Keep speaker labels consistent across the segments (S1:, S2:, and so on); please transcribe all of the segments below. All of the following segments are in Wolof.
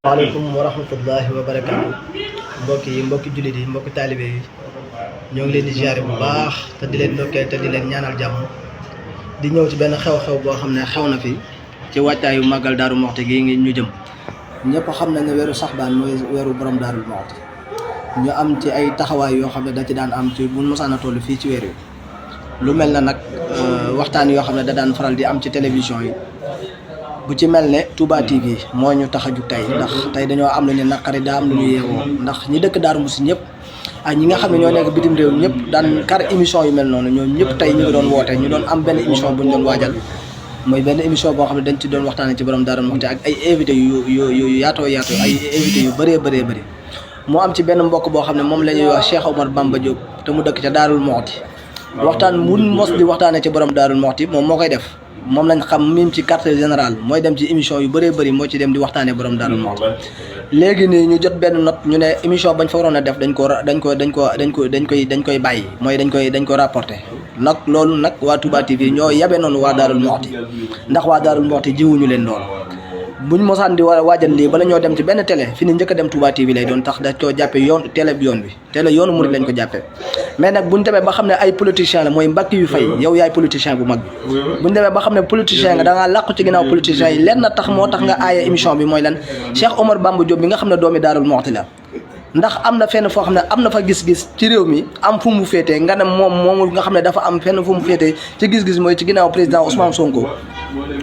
S1: waaleykum wa rahmatullahi wa barakaatu mbokki jullit yi mbokki taalibe yi ñoo ngi leen di ziare bu baax te di leen ndokkeel te di leen ñaanal jàmm di ñëw ci benn xew-xew boo xam ne xew na fi ci wàccaayu màggal Daaru Muxti gi ngi ñu jëm. ñëpp xam nañ ne weeru saxbaan mooy weeru borom Daaru Muxti ñu am ci ay taxawaay yoo xam ne da ci daan am ci bu mosaan a toll fii ci weer wi lu mel na nag waxtaan yoo xam ne da daan faral di am ci télévision yi. bu ci mel ne Touba TV moo ñu tax a jug tey ndax tey dañoo am lu ñu naqari daa am lu ñu yeewoo ndax ñi dëkk Darou Mousty ñëpp ak ñi nga xam ne ñoo nekk bitim réew ñëpp daan kar émission yu mel noonu ñoom ñëpp tey ñu ngi doon woote ñu doon am benn émission bu ñu doon waajal mooy benn émission boo xam ne dañ ci doon waxtaanee ci borom Darou Muxti ak ay invité yu yaatoo ay invité yu bëree bëri moo am ci benn mbokk boo xam ne moom la ñuy wax Cheikh Omar Bamba Diop te mu dëkk ca Darou Muxti waxtaan mun mos di waxtaanee ci borom Darou Muxti moom moo koy def moom lañ xam mim ci quartier général mooy dem ci émission yu bëree bëri moo ci dem di waxtaanee borom Darou Muxti léegi nii ñu jot benn note ñu ne émission bañ fa waroon a def dañ koy bàyyi mooy dañ ko rapporté nag loolu nag waa Touba TV ñoo yabe noonu waa Darou Muxti ndax waa Darou Muxti jiwuñu leen loolu buñ mosaan di war a waajal lii bala ñoo dem ci benn télé fi ni njëkk a dem Touba TV lay doon tax da koo jàppe yoon télé bi yoonu murid lañ ko jàppe mais nag buñ demee ba xam ne ay politicien la mooy mbakki yu fay yow yaay politicien bu mag bi buñ demee ba xam ne politicien nga da ngaa làqu ci ginnaaw politicien yi leen na tax moo tax nga aaye émission bi mooy lan Cheikh Omar Bamba Diop bi nga xam ne doomi Darou Muxti la ndax am na fenn foo xam ne am na fa gis-gis ci réew mi am fu mu féetee nga ne moomu nga xam ne dafa am fenn fu mu féetee ci gis-gis mooy ci ginnaaw président Ousmane Sonko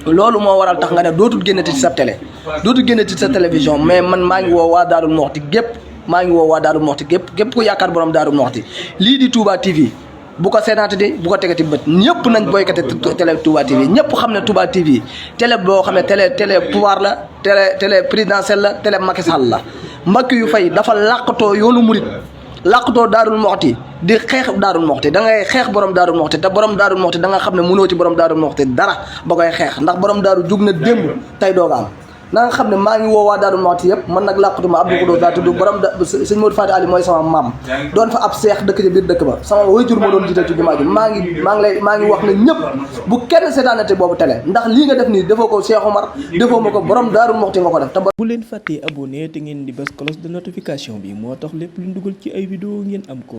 S1: loolu moo waral tax nga ne dootul génnati ci sa télé dootul génnati ci sa télévision mais man maa ngi woo waa Darou Muxti gépp ku yaakaar borom Darou Muxti lii di Touba TV bu ko seetaati di bu ko tegati bët ñëpp nañ boycotté télé Touba TV ñëpp xam ne Touba TV télé boo xam ne télé pouvoir la télé présidentielle la télé Macky Sall la mbakki yu fay dafa làqatoo yoonu murit làqatoo Darou Muxti di xeex Darou Muxti da ngay xeex borom Darou Muxti te borom Darou Muxti da nga xam ne mënoo ci borom Darou Muxti dara ba koy xeex ndax borom Darou jug na démb tey dooga am na nga xam ne maa ngi woo waa Darou Muxti yëpp man nag làqatuma Abdou Khoudous daa tudd borom sëñ Modou Fati Ali mooy sama maam doon fa ab seex dëkk ci biir dëkk ba sama waajur moo doon jiital ci jumaa ji maa ngi wax ne ñëpp bu kenn seetaanate boobu télé ndax lii nga def nii defoo ko Cheikh Omar defoo ma ko borom Darou Muxti nga ko def te
S2: bu leen fàttee abonné te ngeen di bës cloche de notification bi moo tax lépp lu dugal ci ay vidéo ngeen am ko